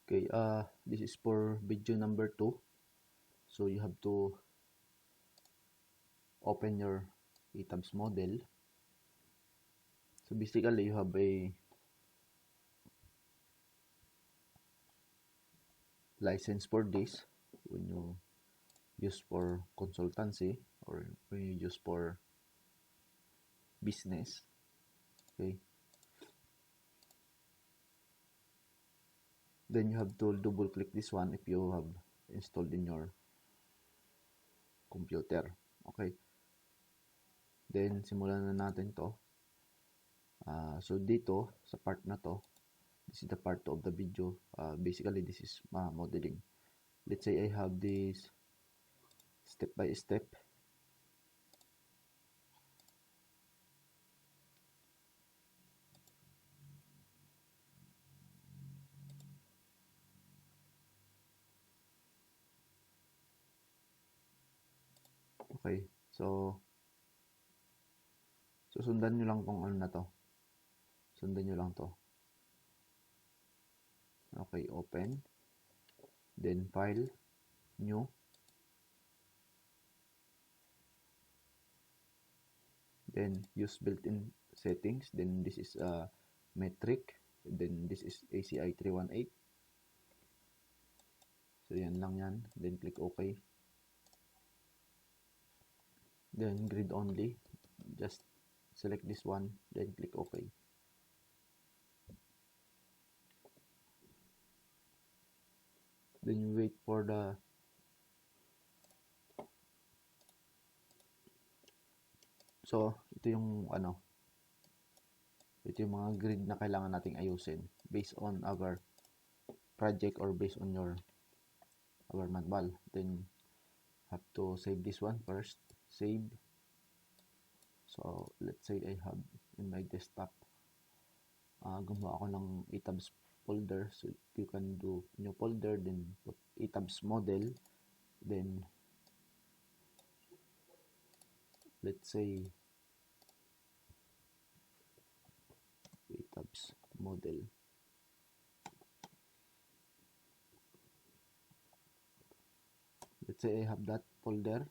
Okay, this is for video number 2. So you have to open your ETABS model. So basically you have a license for this when you use for consultancy or when you use for business. Okay, then you have to double click this one if you have installed in your computer. Okay, then simulan na natin to. So dito sa part na to, this is the part of the video. Basically this is modeling. Let's say I have this step by step. Okay, so sundan nyo lang kung ano na to. Sundan nyo lang to. Okay, open. Then file, new. Then use built-in settings. Then this is metric. Then this is ACI 318. So yan lang yan. Then click OK. Then grid only. Just select this one. Then click OK. Then you wait for the ito yung ito yung mga grid na kailangan nating ayusin based on our project or based on our manual. Then have to save this one first. Save. So let's say I have in my desktop, gumawa ako ng ETABS folder. So you can do new folder, then put ETABS model, then let's say ETABS model. Let's say I have that folder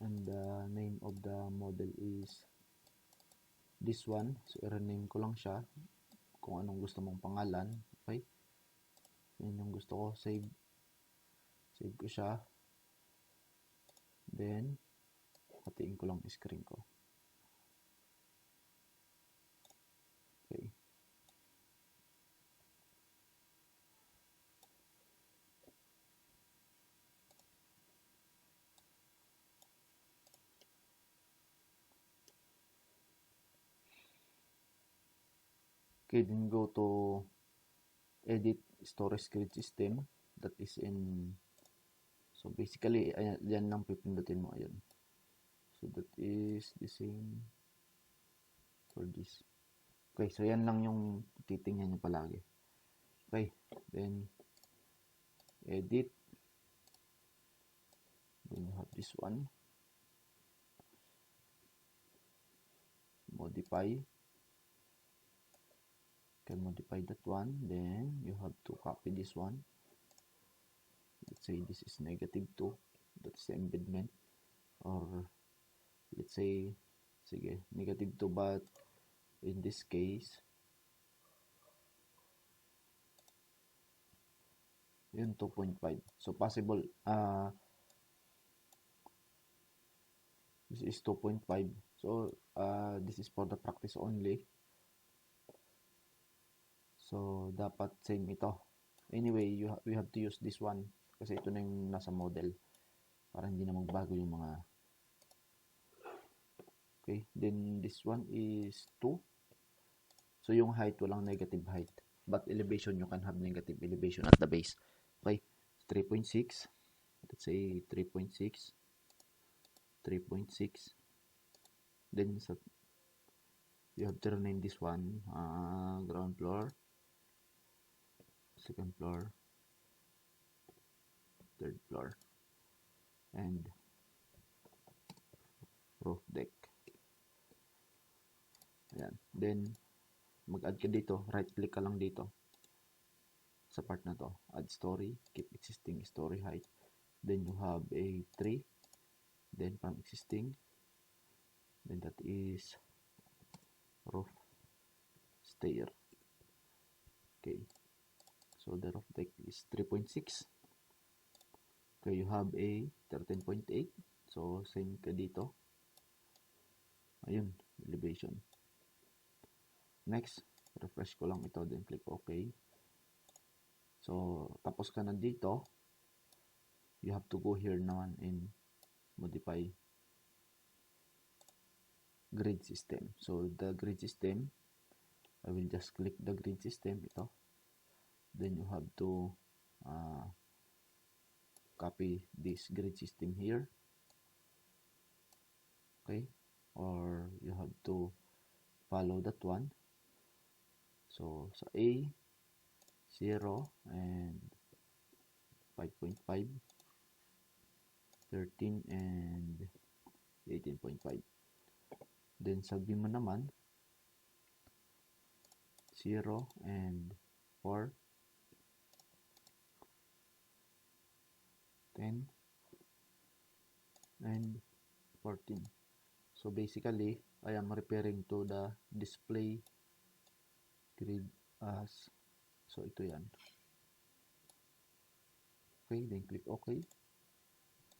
and the name of the model is this one. So i-rename ko lang siya kung anong gusto mong pangalan. Okay, yun yung gusto ko. Save ko siya, then hatiin ko lang screen ko. Okay, then go to edit storage grid system. That is in, so basically yan lang pipindutin mo. Ayun, so that is the same for this. Okay, so yan lang yung titingnan nyo palagi. Okay, then edit, then you have this one, modify. Can modify that one. Then you have to copy this one. Let's say this is -2. That's the embedment. Or let's say, sige, -2, but in this case, yun 2.5. So possible, this is 2.5. So this is for the practice only. So dapat same ito. Anyway, we have to use this one kasi ito na yung nasa model para hindi na magbago yung mga. Okay, then this one is 2. So yung height, walang negative height, but elevation, you can have negative elevation at the base. Okay, 3.6. Let's say 3.6. Then you have to rename this one, ground floor, second floor, third floor, and roof deck. Ayan. Then mag-add ka dito, right click ka lang dito, sa part na to. Add story, keep existing story height. Then you have a tree. Then from existing, then that is roof stair. Okay, so the roof deck is 3.6. Okay, you have a 13.8. So same ka dito. Ayun, elevation. Next, refresh ko lang ito, then click OK. So tapos ka na dito, you have to go here naman and modify grid system. So the grid system, I will just click the grid system, ito. Then you have to copy this grid system here. Okay, or you have to follow that one. So sa A, 0 and 5.5, 13 and 18.5. Then sa B mo naman, 0 and 4, 10 and 14. So basically, I am referring to the display grid as, so ito yan. Okay, then click OK.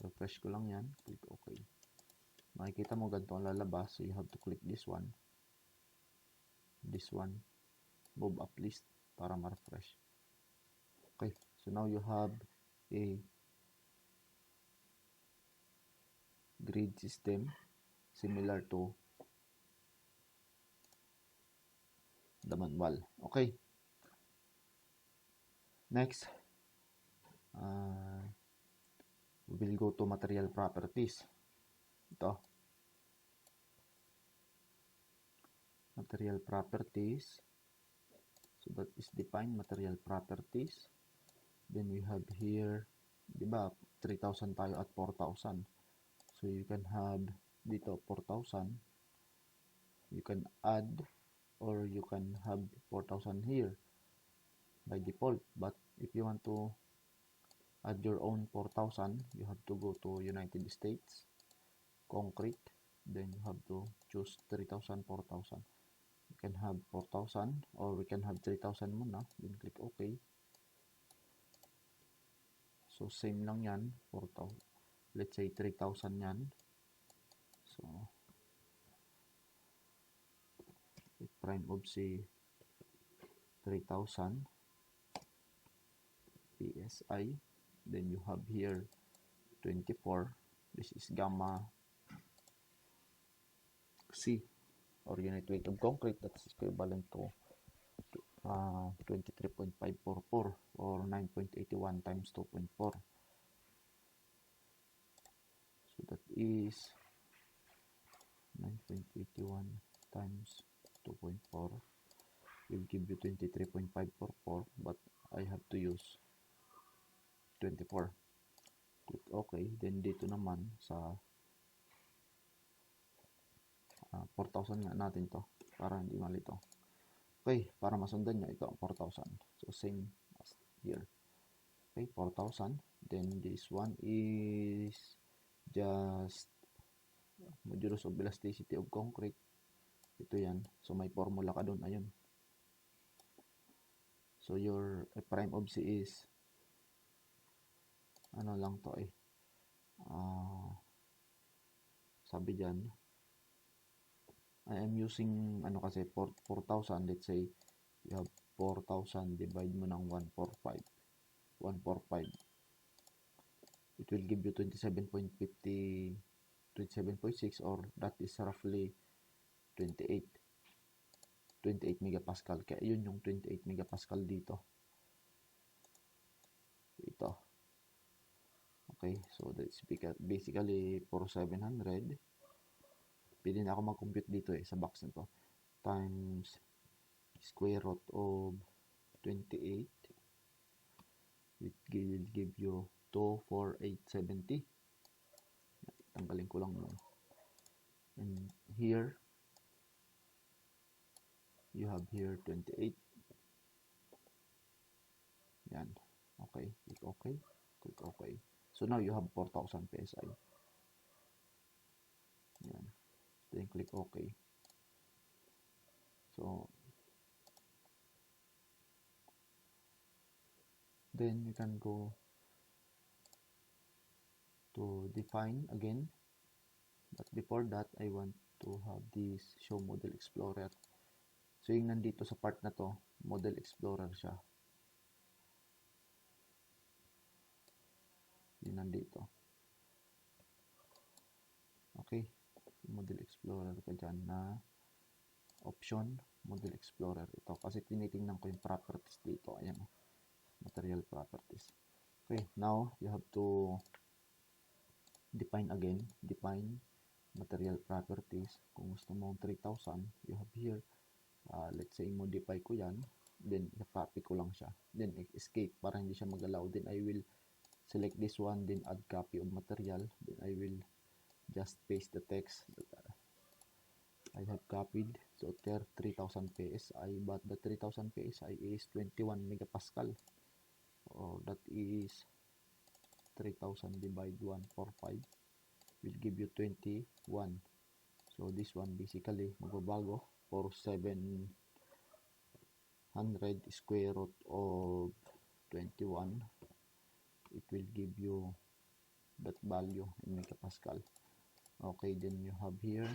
Refresh ko lang yan, click OK. Makikita mo ganito ang lalabas, so you have to click this one, move up list para ma-refresh. Okay, so now you have a grid system similar to the manual. Okay, next we will go to material properties. Ito, material properties. So that is defined material properties. Then we have here, di ba, 3,000 tayo at 4,000. So you can have dito 4,000. You can add or you can have 4,000 here by default. But if you want to add your own 4,000, you have to go to United States, concrete. Then you have to choose 3,000, 4,000. You can have 4,000 or we can have 3,000 muna. Then click OK. So same lang yan, 4,000. Let's say 3,000 yan. So prime of C 3,000 PSI. Then you have here 24. This is gamma C or unit weight of concrete. That's equivalent to 23.544 or 9.81 times 2.4. So that is 9.81 times 2.4 will give you 23.544, but I have to use 24. Click OK. Then dito naman sa 4,000 nga natin to para hindi malito. Okay, para masundan nyo, ito ang 4,000. So same as here. Okay, 4,000. Then this one is just modulus of elasticity of concrete. Ito yan. So may formula ka doon. Ayun. So your prime of C is ano lang to eh. Sabi dyan, I am using ano kasi 4,000. Let's say you have 4,000, divide mo ng 145. It will give you 27.50, 27.6, or that is roughly 28 megapascal. Kaya yun yung 28 megapascal dito. Ito. Okay, so that's basically for 700. Pwede na ako mag-compute dito sa box nito. Times square root of 28. It will give you 24870. Tanggalin ko lang yun. And here, you have here 28. Yan. Okay. Click okay. Click okay. So now you have 4,000 PSI. Yan. Then click okay. So then you can go to define again. But before that, I want to have this show model explorer. So yung nandito sa part na to, model explorer siya. Yung nandito. Okay. Model explorer ka dyan na option, model explorer. Ito. Kasi tinitingnan ko yung properties dito. Ayan. Material properties. Okay. Now, you have to define again. Define material properties. Kung gusto mong 3,000, you have here. Let's say, modify ko yan. Then, i-copy ko lang siya. Then, escape para hindi siya magalaw. Then, I will select this one. Then, add copy of material. Then, I will just paste the text that I have copied. So, there 3,000 PSI. But the 3,000 PSI is 21 megapascal. Or that is 3,000 divided 145 will give you 21. So, this one basically magbabago for 700 square root of 21. It will give you that value in megapascal. Okay, then you have here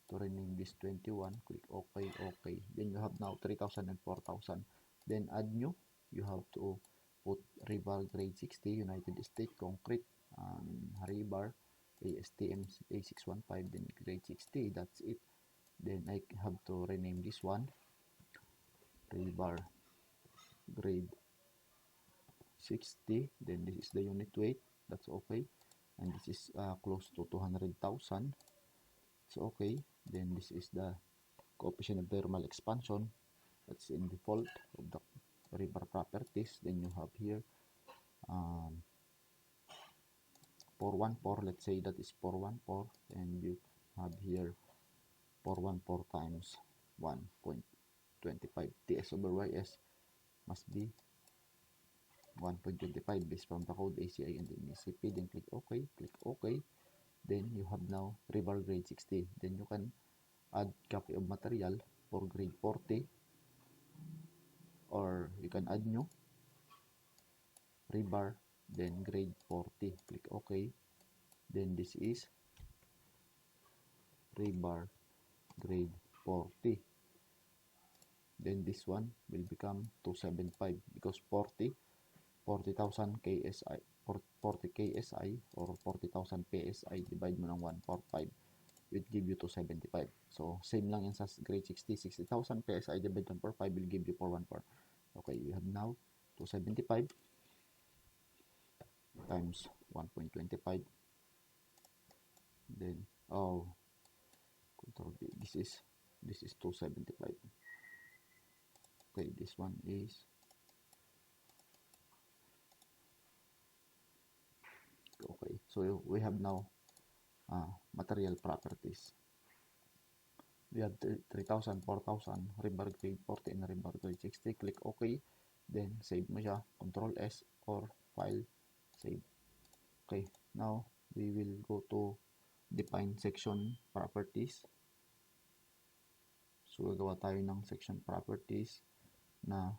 to rename this 21. Click OK, OK. Then you have now 3,000 and 4,000. Then add new. You have to put rebar grade 60 United States concrete rebar ASTM A615. Then grade 60. That's it. Then I have to rename this one rebar grade 60. Then this is the unit weight. That's okay. And this is close to 200,000. So okay. Then this is the coefficient of thermal expansion. That's in default of the rebar properties. Then you have here 414. Let's say that is 414. And you have here 414 times 1.25 TS over YS must be 1.25 based from the code ACI and MECP. Then click OK. Click OK. Then you have now rebar grade 60. Then you can add copy of material for grade 40, or you can add new rebar, then grade 40. Click OK. Then this is rebar grade 40. Then this one will become 275 because 40,000 KSI or 40 KSI or 40,000 PSI divide mo ng 145 will give you 275. So same lang yan sa grade 60. 60,000 PSI divide 145 will give you 414. Okay, we have now 275 times 1.25. Then control V. This is 275. Okay, this one is okay. So we have now material properties. We have 3,000, 4,000, rebar grade 40 and rebar grade 60. Click OK. Then save mo siya. Control S or file save. Okay, now we will go to define section properties. So gagawa tayo ng section properties na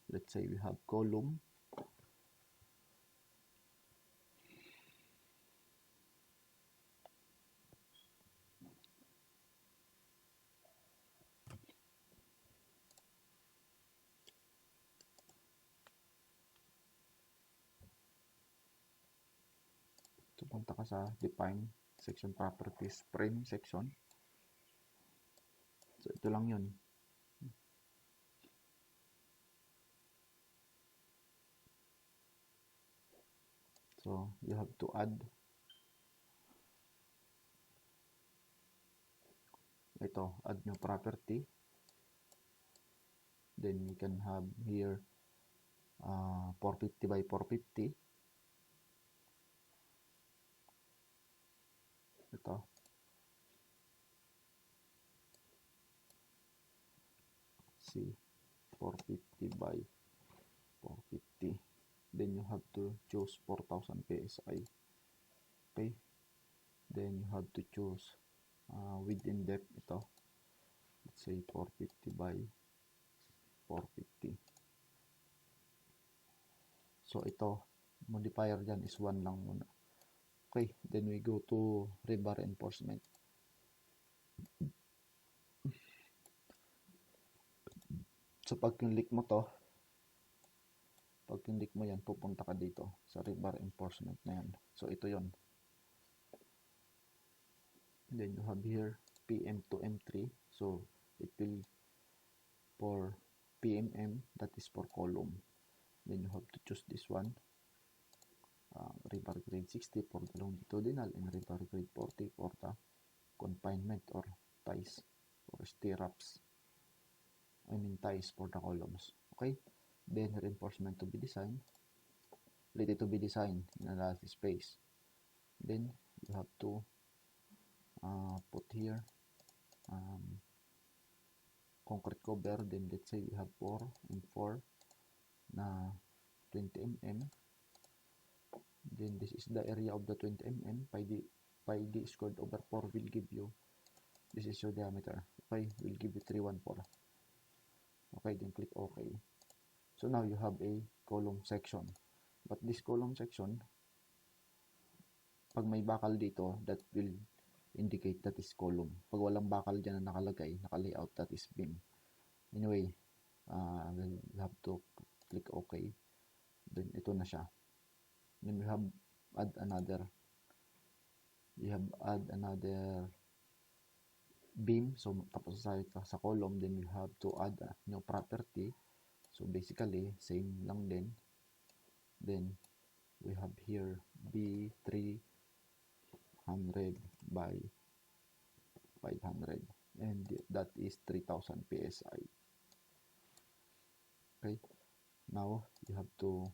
let's say we have column. So punta ka sa define section properties frame section. So ito lang yun. So you have to add add new property. Then we can have here 450 by 450. Ito. See, 450 by 450. have to choose 4,000 PSI. Okay, then you have to choose width and depth. Ito, let's say 450 by 450. So ito, modifier dyan is 1 lang muna. Okay, then we go to rebar reinforcement. So pag click mo to, pag click mo yan, pupunta ka dito sa rebar reinforcement na yan. So ito yon. Then you have here PM to M3. So it will for PMM, that is for column. Then you have to choose this one. Rebar grade 60 for the longitudinal and rebar grade 40 for the confinement or ties or stirrups. I mean ties for the columns. Okay, then reinforcement to be designed, ready to be designed in analysis space. Then you have to put here concrete cover. Then let's say we have 4 and 4 na 20 mm. Then this is the area of the 20 mm. Pi d squared over 4 will give you, this is your diameter. Okay, will give you 314. Okay, then click OK. So now you have a column section. But this column section, pag may bakal dito, that will indicate that is column. Pag walang bakal dyan na nakalagay, naka-layout, that is beam. Anyway, we'll have to click OK. Then ito na siya. Then we have add another beam. So tapos sa column, then we have to add a new property. So basically same lang din. Then we have here B300 by 500, and that is 3000 PSI. Okay, now you have to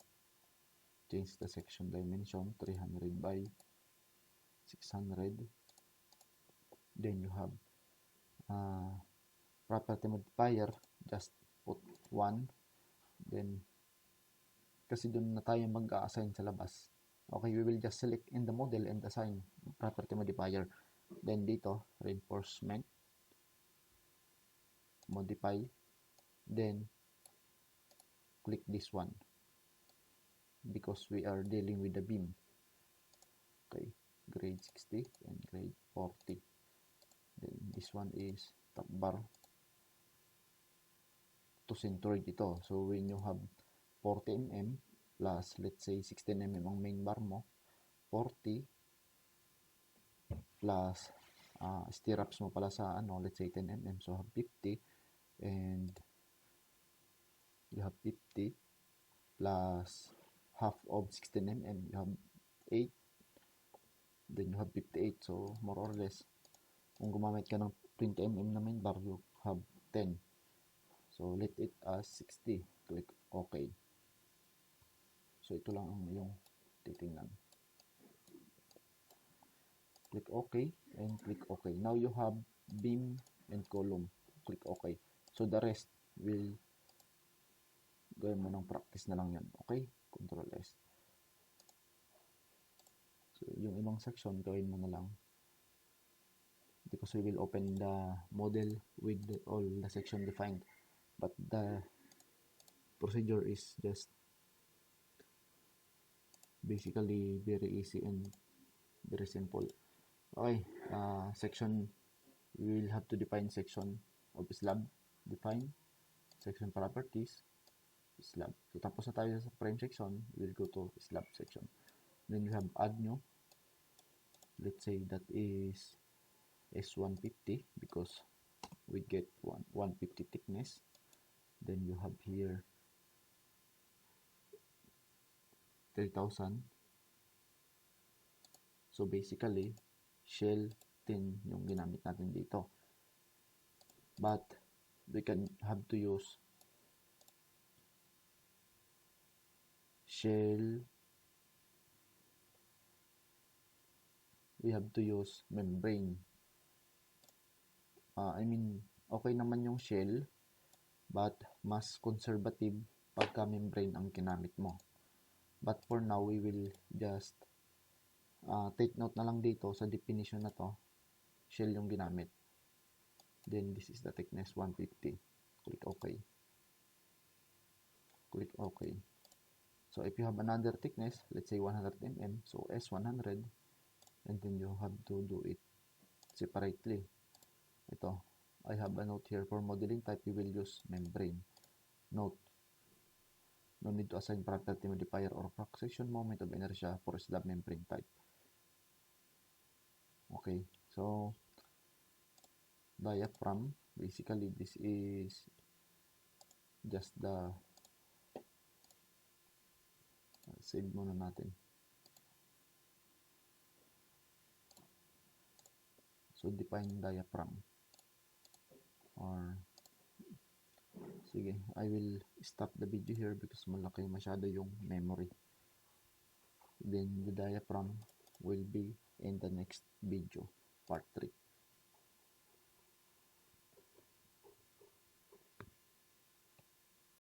change the section dimension 300 by 600. Then you have property modifier, just put 1. Then kasi doon na tayo mag-assign sa labas. Okay, we will just select in the model and assign property modifier. Then dito, reinforcement, modify, then click this one because we are dealing with the beam. Okay, grade 60 and grade 40. Then this one is top bar to centroid ito. So when you have 40 mm plus let's say 16 mm ang main bar mo, 40 plus stirrups mo pala sa let's say 10 mm, so have 50, and you have 50 plus half of 16 mm, you have 8, then you have 58. So more or less, kung gumamit ka ng 20 mm na main bar, you have 10. So let it as 60. Click OK. So ito lang ang iyong titingnan. Click OK and click OK. Now you have beam and column. Click OK. So the rest will gawin mo ng practice na lang yan. Okay? Control S. So yung ibang section gawin mo na lang because we will open the model with all the section defined. But the procedure is just basically very easy and very simple. Okay, section, we will have to define section of slab, define section properties, slab. So tapos na tayo sa frame section, we'll go to slab section. Then we have add new, let's say that is S150 because we get 150 thickness. Then you have here 3000. So basically shell 10 yung ginamit natin dito, but we can have to use shell, we have to use membrane. I mean okay naman yung shell, but mas conservative pagka membrane ang ginamit mo. But for now, we will just take note na lang dito sa definition na to, shell yung ginamit. Then this is the thickness 150. Click OK. Click OK. So if you have another thickness, let's say 100 mm, so S100, and then you have to do it separately. Ito, I have a note here for modeling type, we will use membrane. Note, no need to assign parameter modifier or fluctuation moment of inertia for slab membrane type. Okay, so diaphragm, basically this is just the save muna natin. So define diaphragm, or sige, I will stop the video here because malaki masyado yung memory. Then the diaphragm will be in the next video, part 3.